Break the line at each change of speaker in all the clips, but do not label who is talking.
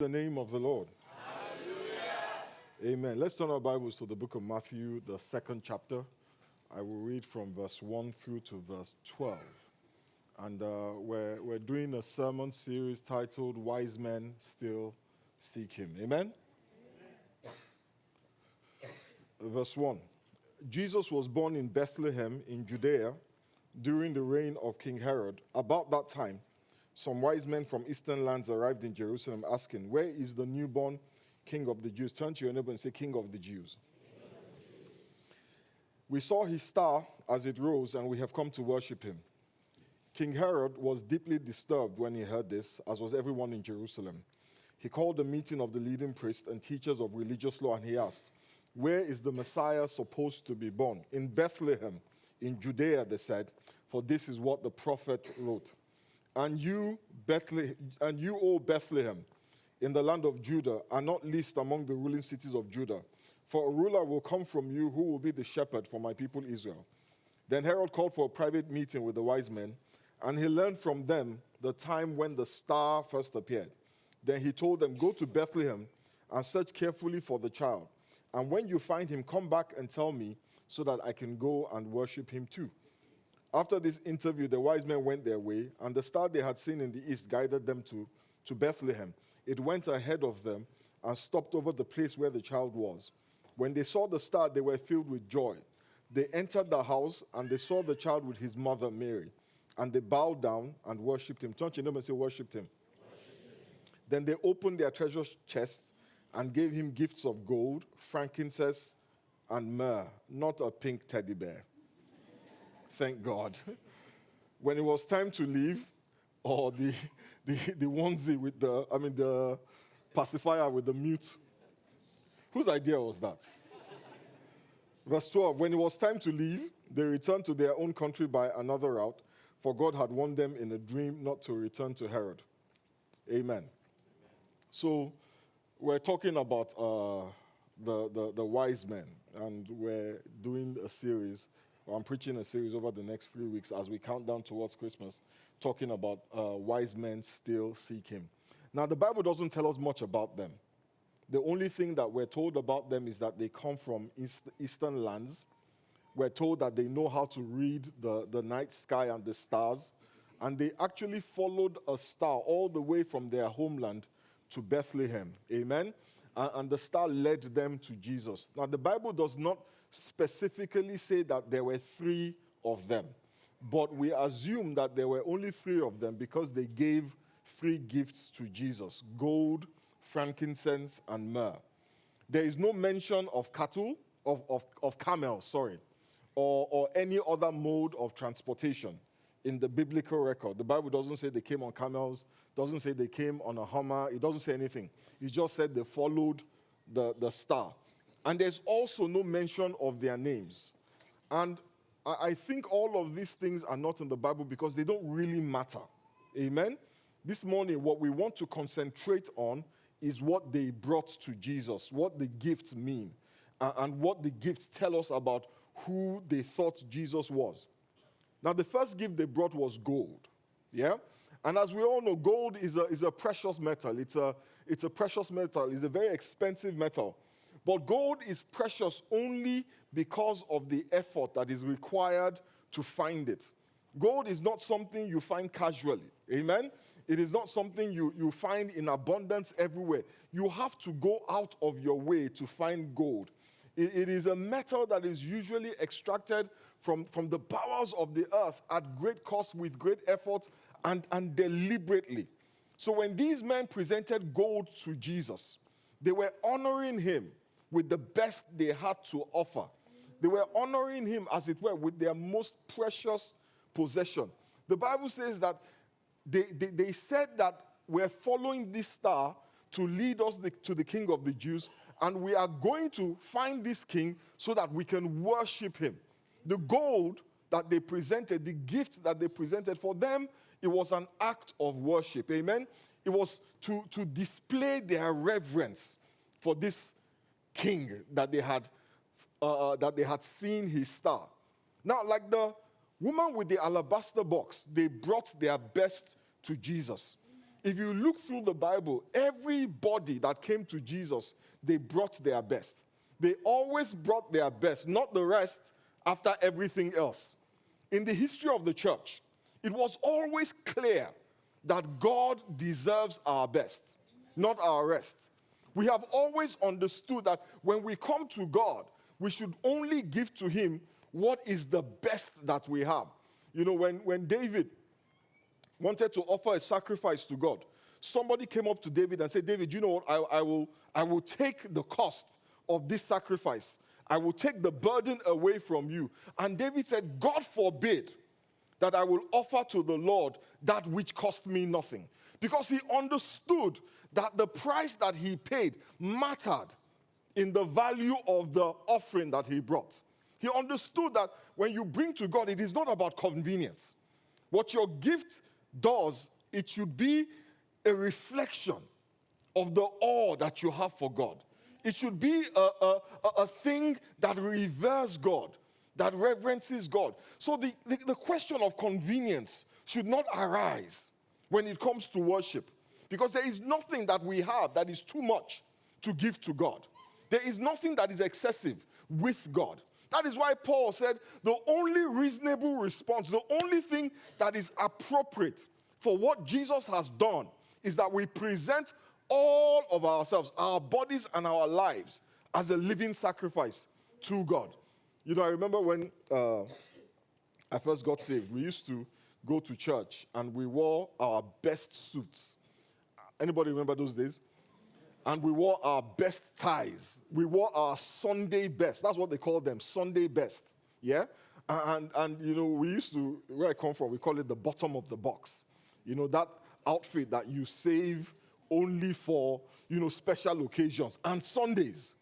The name of the Lord. Hallelujah. Amen. Let's turn our Bibles to the book of Matthew, the second chapter. I will read from verse 1 through to verse 12. And we're doing a sermon series titled, Wise Men Still Seek Him. Amen? Verse 1. Jesus was born in Bethlehem in Judea during the reign of King Herod. About that time, some wise men from eastern lands arrived in Jerusalem asking, "Where is the newborn King of the Jews?" Turn to your neighbor and say, "King of the Jews." "We saw his star as it rose, and we have come to worship him." King Herod was deeply disturbed when he heard this, as was everyone in Jerusalem. He called a meeting of the leading priests and teachers of religious law, and he asked, "Where is the Messiah supposed to be born?" "In Bethlehem, in Judea," they said, "for this is what the prophet wrote. And you, O Bethlehem, in the land of Judah, are not least among the ruling cities of Judah. For a ruler will come from you who will be the shepherd for my people Israel." Then Herod called for a private meeting with the wise men, and he learned from them the time when the star first appeared. Then he told them, "Go to Bethlehem and search carefully for the child. And when you find him, come back and tell me so that I can go and worship him too." After this interview, the wise men went their way, and the star they had seen in the east guided them to Bethlehem. It went ahead of them and stopped over the place where the child was. When they saw the star, they were filled with joy. They entered the house, and they saw the child with his mother Mary. And they bowed down and worshipped him. Turn to your neighbor and say, "Worshipped him." Then they opened their treasure chests and gave him gifts of gold, frankincense, and myrrh, not a pink teddy bear. Thank God. When it was time to leave, or the onesie with the pacifier with the mute. Whose idea was that? Verse 12, when it was time to leave, they returned to their own country by another route, for God had warned them in a dream not to return to Herod. Amen. So we're talking about the wise men, and we're doing a series. I'm preaching a series over the next 3 weeks as we count down towards Christmas, talking about wise men still seek him. Now, the Bible doesn't tell us much about them. The only thing that we're told about them is that they come from eastern lands. We're told that they know how to read the night sky and the stars, and they actually followed a star all the way from their homeland to Bethlehem. Amen? And the star led them to Jesus. Now, the Bible does not specifically say that there were 3 of them, but we assume that there were only 3 of them because they gave 3 gifts to Jesus: gold, frankincense, and myrrh. There is no mention of cattle, of camels, or any other mode of transportation in the biblical record. The Bible doesn't say they came on camels, doesn't say they came on a Hummer, it doesn't say anything. It just said they followed the star. And there's also no mention of their names. And I think all of these things are not in the Bible because they don't really matter. Amen? This morning, what we want to concentrate on is what they brought to Jesus, what the gifts mean, and what the gifts tell us about who they thought Jesus was. Now, the first gift they brought was gold. Yeah? And as we all know, gold is a precious metal. It's a precious metal. It's a very expensive metal. But gold is precious only because of the effort that is required to find it. Gold is not something you find casually. Amen? It is not something you find in abundance everywhere. You have to go out of your way to find gold. It is a metal that is usually extracted from the bowels of the earth at great cost, with great effort, and deliberately. So when these men presented gold to Jesus, they were honoring him with the best they had to offer. They were honoring him, as it were, with their most precious possession. The Bible says that they said that we're following this star to lead us to the King of the Jews, and we are going to find this king so that we can worship him. The gold that they presented, the gift that they presented, for them, it was an act of worship. Amen? It was to display their reverence for this king that they had seen his star. Now, like the woman with the alabaster box, they brought their best to Jesus. If you look through the Bible, everybody that came to Jesus, they brought their best. They always brought their best, not the rest after everything else. In the history of the church, it was always clear that God deserves our best, not our rest. We have always understood that when we come to God, we should only give to him what is the best that we have. You know, when David wanted to offer a sacrifice to God, somebody came up to David and said, David, you know what, I will take the cost of this sacrifice. I will take the burden away from you. And David said, God forbid that I will offer to the Lord that which cost me nothing. Because he understood that the price that he paid mattered in the value of the offering that he brought. He understood that when you bring to God, it is not about convenience. What your gift does, it should be a reflection of the awe that you have for God. It should be a thing that reveres God, that reverences God. So the question of convenience should not arise when it comes to worship, because there is nothing that we have that is too much to give to God. There is nothing that is excessive with God. That is why Paul said the only reasonable response, the only thing that is appropriate for what Jesus has done is that we present all of ourselves, our bodies and our lives, as a living sacrifice to God. You know, I remember when I first got saved, we used to go to church and we wore our best suits. Anybody remember those days? And we wore our best ties. We wore our Sunday best. That's what they call them, Sunday best. Yeah? And you know, we used to, where I come from, we call it the bottom of the box. You know, that outfit that you save only for, you know, special occasions and Sundays.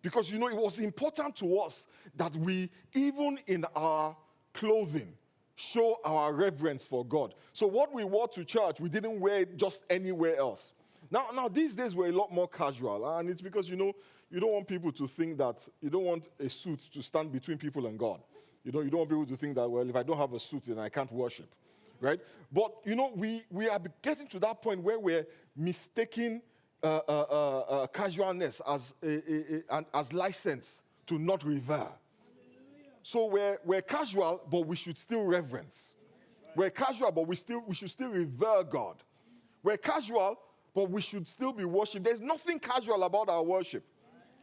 Because, you know, it was important to us that we, even in our clothing, show our reverence for God. So what we wore to church, we didn't wear it just anywhere else. Now these days we're a lot more casual, and it's because, you know, you don't want people to think that, you don't want a suit to stand between people and God. You know, you don't want people to think that, well, if I don't have a suit, then I can't worship, right? But, you know, we are getting to that point where we're mistaking casualness as license to not revere. So we're casual, but we should still reverence. We're casual, but we should still revere God. We're casual, but we should still be worshiped. There's nothing casual about our worship.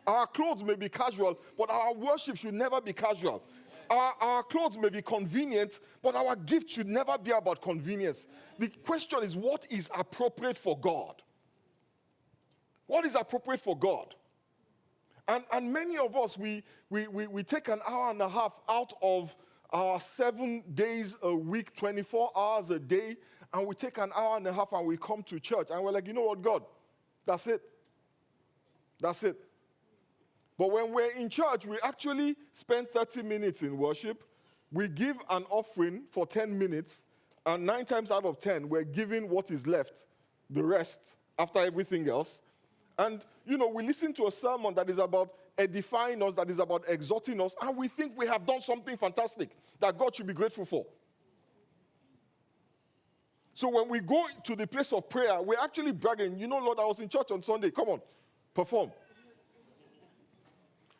Our clothes may be casual, but our worship should never be casual. Our clothes may be convenient, but our gift should never be about convenience. The question is, what is appropriate for God? What is appropriate for God? And many of us, we take an hour and a half out of our 7 days a week, 24 hours a day, and we take an hour and a half and we come to church, and we're like, you know what, God, that's it. That's it. But when we're in church, we actually spend 30 minutes in worship. We give an offering for 10 minutes, and 9 times out of 10, we're giving what is left, the rest, after everything else. And, you know, we listen to a sermon that is about edifying us, that is about exhorting us, and we think we have done something fantastic that God should be grateful for. So when we go to the place of prayer, we're actually bragging, you know, Lord, I was in church on Sunday. Come on, perform.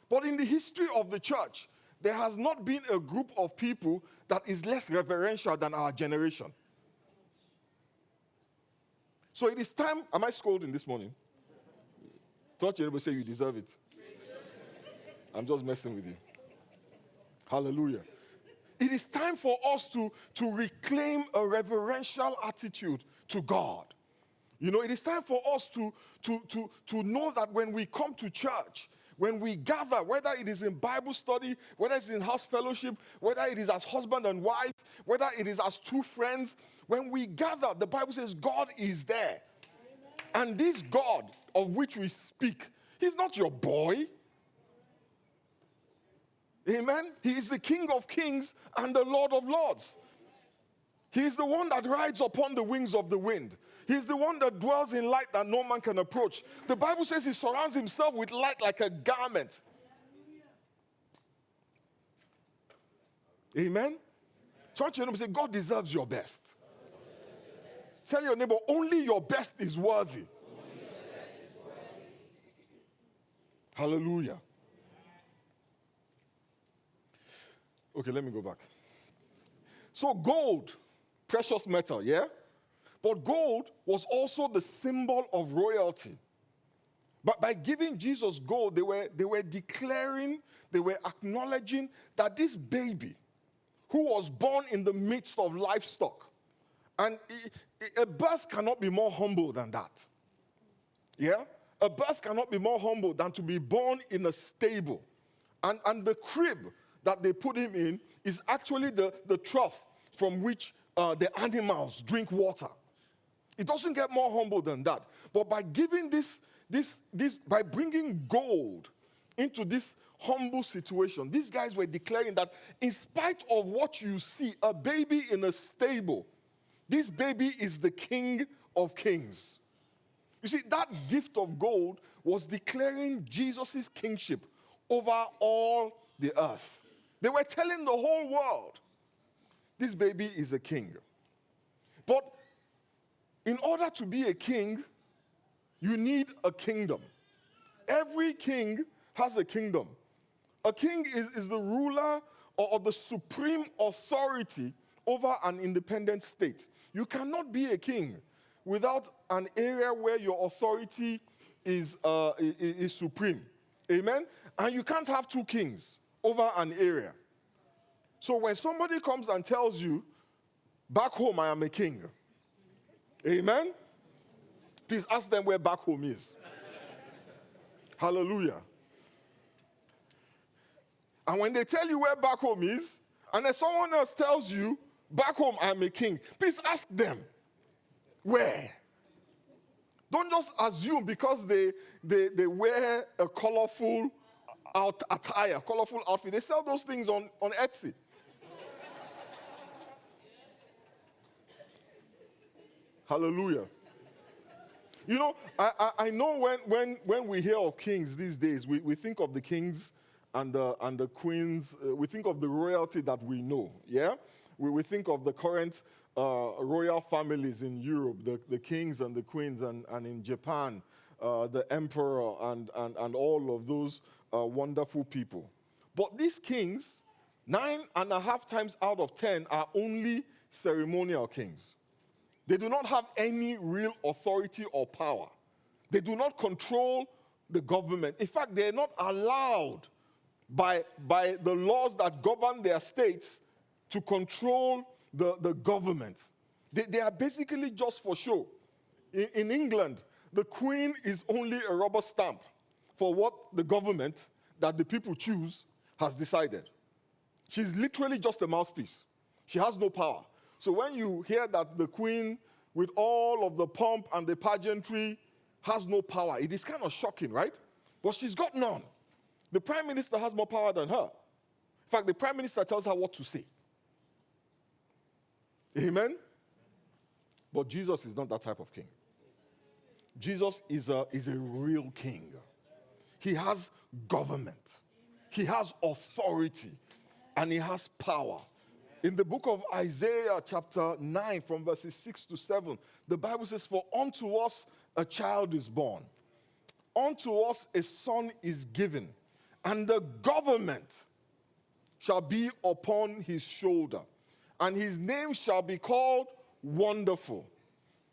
But in the history of the church, there has not been a group of people that is less reverential than our generation. So it is time. Am I scolding this morning? Thought you would say you deserve it. I'm just messing with you. Hallelujah. It is time for us to reclaim a reverential attitude to God. You know, it is time for us to know that when we come to church, when we gather, whether it is in Bible study, whether it's in house fellowship, whether it is as husband and wife, whether it is as two friends, when we gather, the Bible says God is there. Amen. And this God of which we speak, he's not your boy. Amen? He is the King of kings and the Lord of lords. He is the one that rides upon the wings of the wind. He is the one that dwells in light that no man can approach. The Bible says he surrounds himself with light like a garment. Amen? Turn to your neighbor and say, God deserves your best. Tell your neighbor, only your best is worthy. Hallelujah. Okay, let me go back. So gold, precious metal, yeah? But gold was also the symbol of royalty. But by giving Jesus gold, they were declaring, they were acknowledging that this baby, who was born in the midst of livestock, and a birth cannot be more humble than that. Yeah? A birth cannot be more humble than to be born in a stable. And the crib that they put him in is actually the trough from which the animals drink water. It doesn't get more humble than that. But by giving by bringing gold into this humble situation, these guys were declaring that in spite of what you see, a baby in a stable, this baby is the King of Kings. You see, that gift of gold was declaring Jesus' kingship over all the earth. They were telling the whole world, this baby is a king. But in order to be a king, you need a kingdom. Every king has a kingdom. A king is the ruler or the supreme authority over an independent state. You cannot be a king without an area where your authority is supreme. Amen? And you can't have two kings over an area. So when somebody comes and tells you, back home I am a king, amen? Please ask them where back home is. Hallelujah. And when they tell you where back home is, and then someone else tells you, back home I'm a king, please ask them, where? Don't just assume because they wear a colorful attire, colorful outfit. They sell those things on Etsy. Hallelujah. You know, I know when we hear of kings these days, we think of the kings and the queens. We think of the royalty that we know, yeah? We think of the current royal families in Europe, the kings and the queens, and in Japan, the emperor and all of those wonderful people. But these kings, 9.5 times out of 10, are only ceremonial kings. They do not have any real authority or power. They do not control the government. In fact, they are not allowed by the laws that govern their states to control the government. They are basically just for show. In England, the Queen is only a rubber stamp for what the government that the people choose has decided. She's literally just a mouthpiece. She has no power. So when you hear that the Queen, with all of the pomp and the pageantry, has no power, it is kind of shocking, right? But she's got none. The Prime Minister has more power than her. In fact, the Prime Minister tells her what to say. Amen? But Jesus is not that type of king. Jesus is a real king. He has government. He has authority. And he has power. In the book of Isaiah chapter 9 from verses 6 to 7, the Bible says, "For unto us a child is born. Unto us a son is given. And the government shall be upon his shoulder. And his name shall be called Wonderful,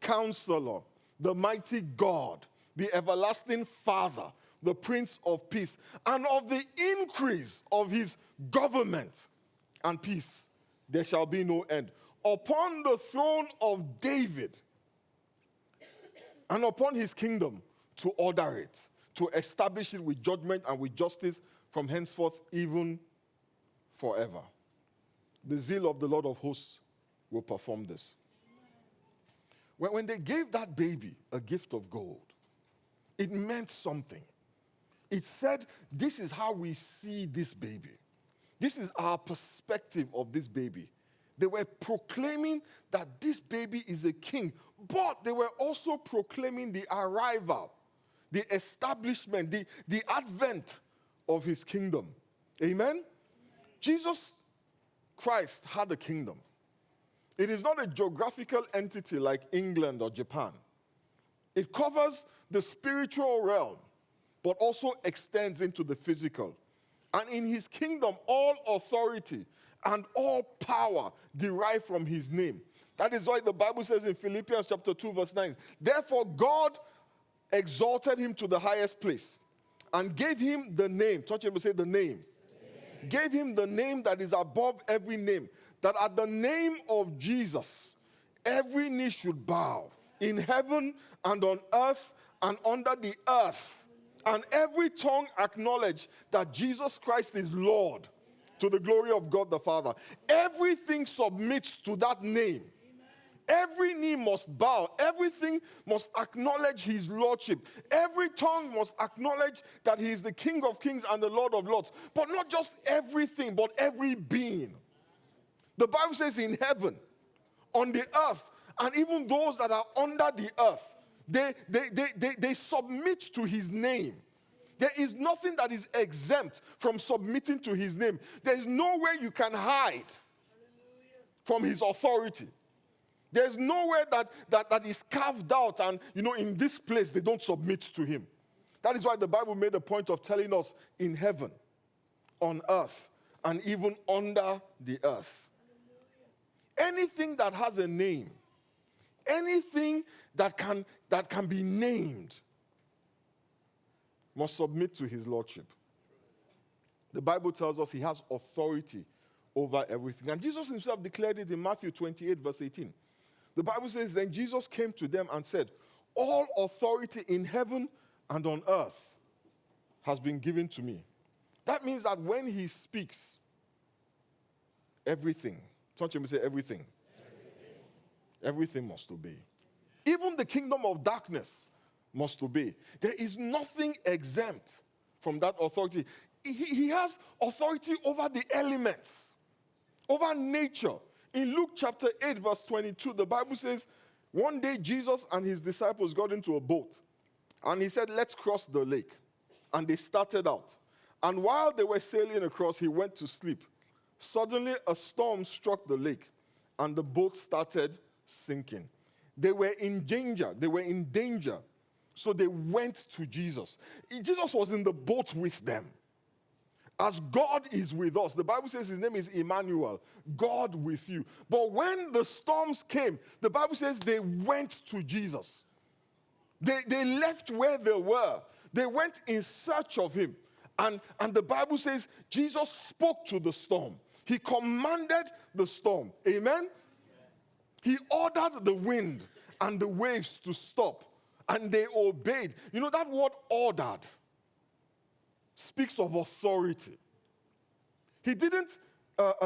Counselor, the Mighty God, the Everlasting Father, the Prince of Peace. And of the increase of his government and peace there shall be no end. Upon the throne of David and upon his kingdom, to order it, to establish it with judgment and with justice from henceforth even forever. The zeal of the Lord of hosts will perform this." When they gave that baby a gift of gold, it meant something. It said, this is how we see this baby. This is our perspective of this baby. They were proclaiming that this baby is a king, but they were also proclaiming the arrival, the establishment, the advent of his kingdom. Amen? Jesus Christ had a kingdom. It is not a geographical entity like England or Japan. It covers the spiritual realm, but also extends into the physical. And in his kingdom, all authority and all power derive from his name. That is why the Bible says in Philippians chapter 2, verse 9, therefore God exalted him to the highest place and gave him the name. Touch him and say the name. Gave him the name that is above every name, that at the name of Jesus, every knee should bow in heaven and on earth and under the earth, and every tongue acknowledge that Jesus Christ is Lord, to the glory of God the Father. Everything submits to that name. Every knee must bow. Everything must acknowledge his lordship. Every tongue must acknowledge that he is the King of kings and the Lord of lords. But not just everything, but every being. The Bible says in heaven, on the earth, and even those that are under the earth, they submit to his name. There is nothing that is exempt from submitting to his name. There is nowhere you can hide from his authority. There's nowhere that is carved out and, in this place they don't submit to him. That is why the Bible made a point of telling us in heaven, on earth, and even under the earth. Anything that has a name, anything that can be named, must submit to his lordship. The Bible tells us he has authority over everything. And Jesus himself declared it in Matthew 28, verse 18. The Bible says, then Jesus came to them and said, all authority in heaven and on earth has been given to me. That means that when he speaks, everything, touch him and say everything. Everything must obey. Even the kingdom of darkness must obey. There is nothing exempt from that authority. He has authority over the elements, over nature. In Luke chapter 8, verse 22, the Bible says, one day Jesus and his disciples got into a boat, and he said, let's cross the lake. And they started out. And while they were sailing across, he went to sleep. Suddenly, a storm struck the lake, and the boat started sinking. They were in danger. So they went to Jesus. Jesus was in the boat with them. As God is with us, the Bible says his name is Emmanuel, God with you. But when the storms came, the Bible says they went to Jesus. They left where they were. They went in search of him. And the Bible says Jesus spoke to the storm. He commanded the storm. Amen? He ordered the wind and the waves to stop. And they obeyed. That word ordered speaks of authority. He didn't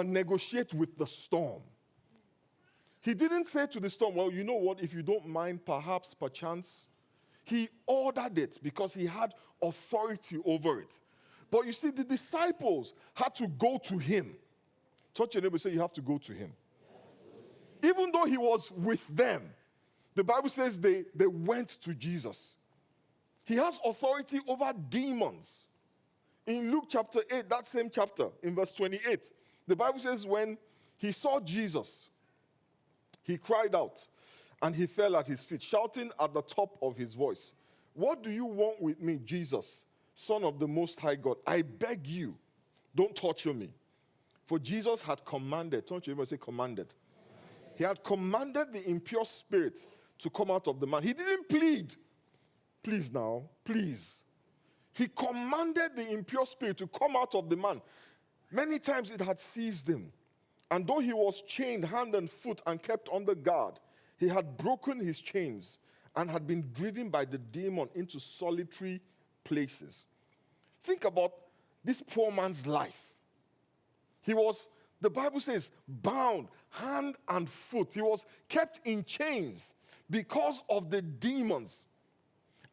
negotiate with the storm. He didn't say to the storm, well, you know what, if you don't mind, perchance. He ordered it because he had authority over it. But you see, the disciples had to go to him. Touch your neighbor and say, you have to go to him. Even though he was with them, the Bible says they went to Jesus. He has authority over demons. In Luke chapter 8, that same chapter, in verse 28, the Bible says when he saw Jesus, he cried out and he fell at his feet, shouting at the top of his voice, what do you want with me, Jesus, Son of the Most High God? I beg you, don't torture me. For Jesus had commanded, don't you ever say commanded? He had commanded the impure spirit to come out of the man. He didn't plead. Please now, please. He commanded the impure spirit to come out of the man. Many times it had seized him. And though he was chained hand and foot and kept under guard, he had broken his chains and had been driven by the demon into solitary places. Think about this poor man's life. He was, the Bible says, bound hand and foot. He was kept in chains because of the demons.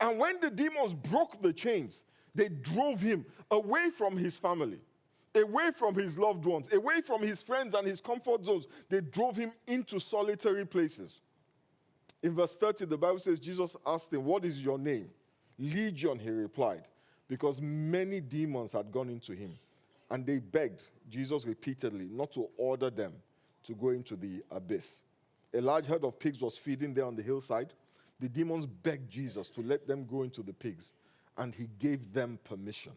And when the demons broke the chains, they drove him away from his family, away from his loved ones, away from his friends and his comfort zones. They drove him into solitary places. In verse 30, the Bible says, Jesus asked him, what is your name? Legion, he replied, because many demons had gone into him. And they begged Jesus repeatedly not to order them to go into the abyss. A large herd of pigs was feeding there on the hillside. The demons begged Jesus to let them go into the pigs, and he gave them permission.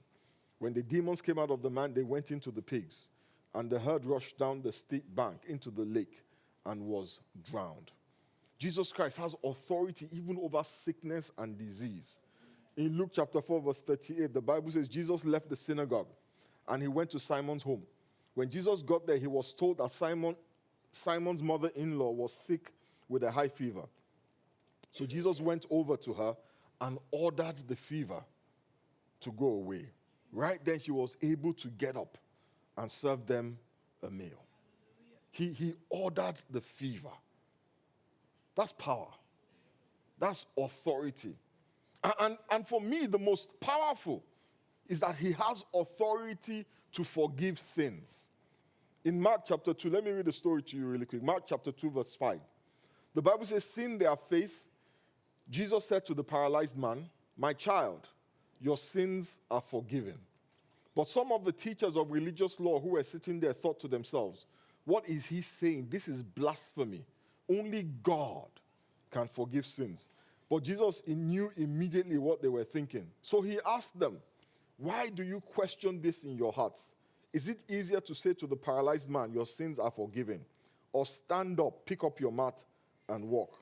When the demons came out of the man, they went into the pigs, and the herd rushed down the steep bank into the lake and was drowned. Jesus Christ has authority even over sickness and disease. In Luke chapter 4, verse 38, the Bible says Jesus left the synagogue and he went to Simon's home. When Jesus got there, he was told that Simon's mother-in-law was sick with a high fever. So Jesus went over to her and ordered the fever to go away. Right then, she was able to get up and serve them a meal. He ordered the fever. That's power. That's authority. And for me, the most powerful is that he has authority to forgive sins. In Mark chapter 2, let me read the story to you really quick. Mark chapter 2, verse 5. The Bible says, seeing their faith, Jesus said to the paralyzed man, "My child, your sins are forgiven." But some of the teachers of religious law who were sitting there thought to themselves, "What is he saying? This is blasphemy. Only God can forgive sins." But Jesus knew immediately what they were thinking. So he asked them, "Why do you question this in your hearts? Is it easier to say to the paralyzed man, 'Your sins are forgiven,' or 'Stand up, pick up your mat, and walk'?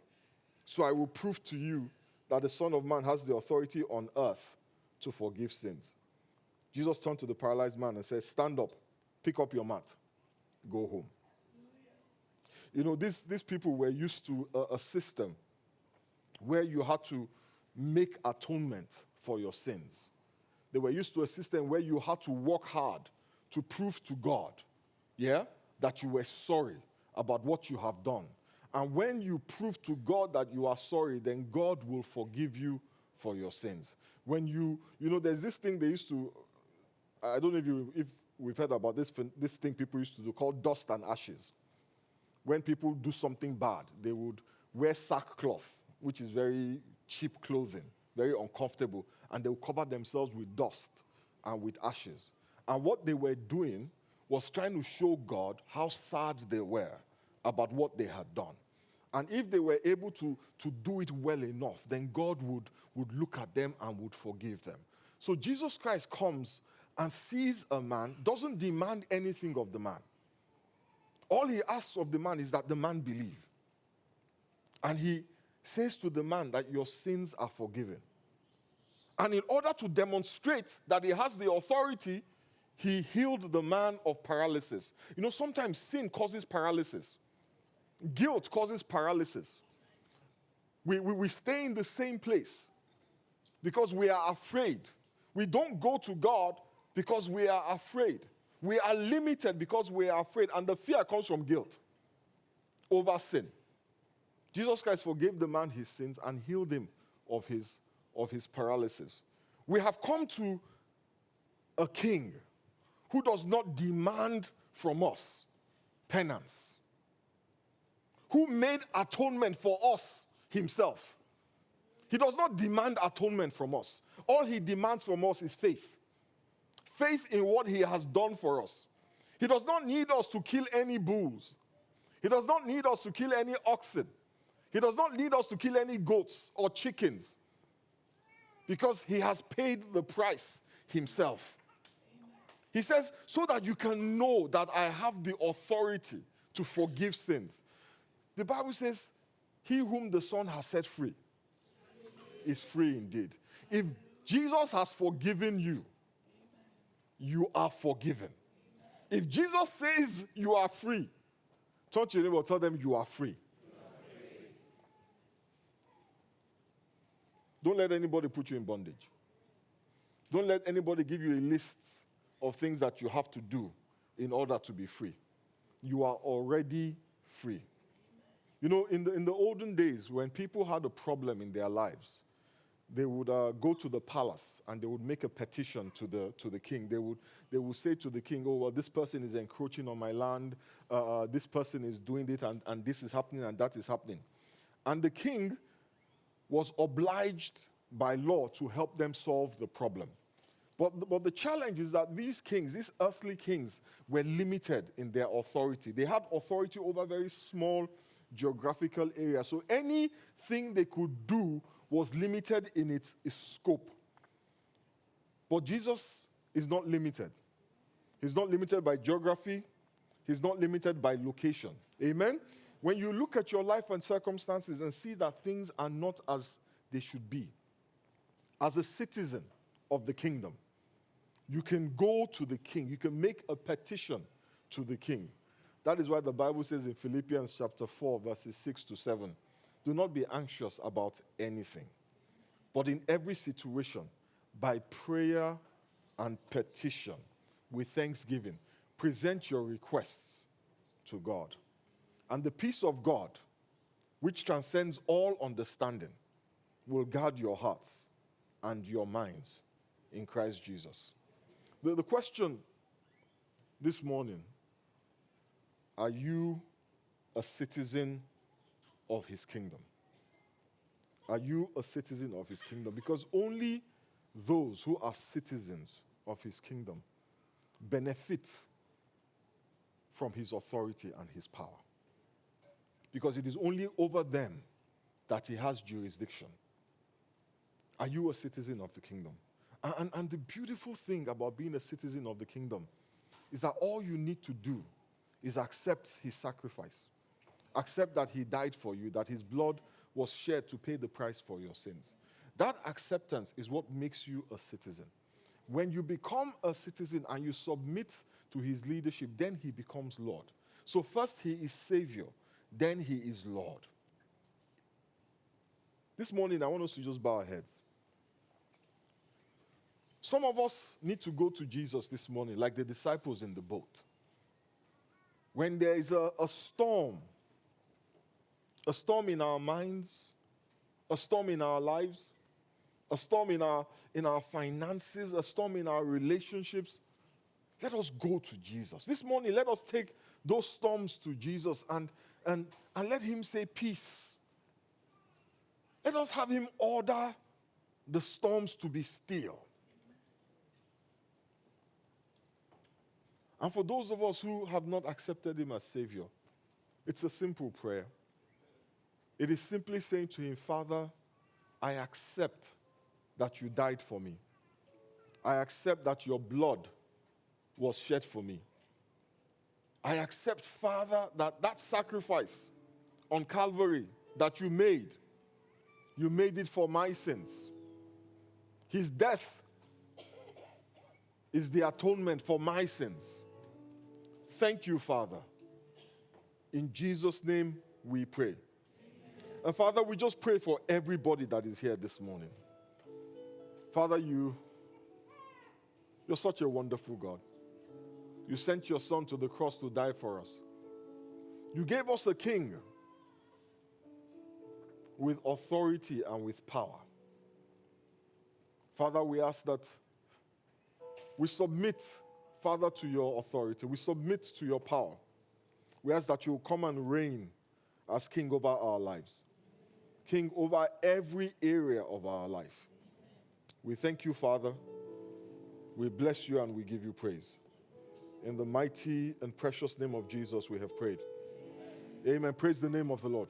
So I will prove to you that the Son of Man has the authority on earth to forgive sins." Jesus turned to the paralyzed man and said, "Stand up, pick up your mat, go home." You know, these people were used to a system where you had to make atonement for your sins. They were used to a system where you had to work hard to prove to God, that you were sorry about what you have done. And when you prove to God that you are sorry, then God will forgive you for your sins. When there's this thing they used to, I don't know if we've heard about this thing people used to do called dust and ashes. When people do something bad, they would wear sackcloth, which is very cheap clothing, very uncomfortable, and they would cover themselves with dust and with ashes. And what they were doing was trying to show God how sad they were about what they had done. And if they were able to do it well enough, then God would look at them and would forgive them. So Jesus Christ comes and sees a man, doesn't demand anything of the man. All he asks of the man is that the man believe. And he says to the man that your sins are forgiven. And in order to demonstrate that he has the authority, he healed the man of paralysis. You know, sometimes sin causes paralysis. Guilt causes paralysis. We stay in the same place because we are afraid. We don't go to God because we are afraid. We are limited because we are afraid. And the fear comes from guilt over sin. Jesus Christ forgave the man his sins and healed him of his paralysis. We have come to a king who does not demand from us penance, who made atonement for us himself. He does not demand atonement from us. All he demands from us is faith. Faith in what he has done for us. He does not need us to kill any bulls. He does not need us to kill any oxen. He does not need us to kill any goats or chickens, because he has paid the price himself. He says, so that you can know that I have the authority to forgive sins. The Bible says, he whom the Son has set free is free indeed. If Jesus has forgiven you, you are forgiven. If Jesus says you are free, turn to your neighbor, tell them you are free. Don't let anybody put you in bondage. Don't let anybody give you a list of things that you have to do in order to be free. You are already free. You know, in the olden days, when people had a problem in their lives, they would go to the palace and they would make a petition to the king. They would say to the king, oh, well, this person is encroaching on my land, this person is doing this, and this is happening and that is happening. And the king was obliged by law to help them solve the problem. But the challenge is that these kings, these earthly kings, were limited in their authority. They had authority over very small geographical area. So anything they could do was limited in its scope. But Jesus is not limited. He's not limited by geography. He's not limited by location. Amen? When you look at your life and circumstances and see that things are not as they should be, as a citizen of the kingdom, you can go to the king. You can make a petition to the king. That is why the Bible says in Philippians chapter 4, verses 6 to 7, do not be anxious about anything, but in every situation, by prayer and petition, with thanksgiving, present your requests to God. And the peace of God, which transcends all understanding, will guard your hearts and your minds in Christ Jesus. The question this morning, are you a citizen of his kingdom? Are you a citizen of his kingdom? Because only those who are citizens of his kingdom benefit from his authority and his power. Because it is only over them that he has jurisdiction. Are you a citizen of the kingdom? And the beautiful thing about being a citizen of the kingdom is that all you need to do is accept his sacrifice. Accept that he died for you, that his blood was shed to pay the price for your sins. That acceptance is what makes you a citizen. When you become a citizen and you submit to his leadership, then he becomes Lord. So first he is Savior, then he is Lord. This morning I want us to just bow our heads. Some of us need to go to Jesus this morning, like the disciples in the boat. When there is a storm in our minds, a storm in our lives, a storm in our finances, a storm in our relationships, let us go to Jesus. This morning, let us take those storms to Jesus and let him say peace. Let us have him order the storms to be still. And for those of us who have not accepted him as Savior, it's a simple prayer. It is simply saying to him, Father, I accept that you died for me. I accept that your blood was shed for me. I accept, Father, that sacrifice on Calvary that you made it for my sins. His death is the atonement for my sins. Thank you, Father. In Jesus' name we pray. And Father, we just pray for everybody that is here this morning. Father, you're such a wonderful God. You sent your Son to the cross to die for us. You gave us a king with authority and with power. Father, we ask that we submit, Father, to your authority. We submit to your power. We ask that you will come and reign as king over our lives. King over every area of our life. We thank you, Father. We bless you and we give you praise. In the mighty and precious name of Jesus we have prayed. Amen. Praise the name of the Lord.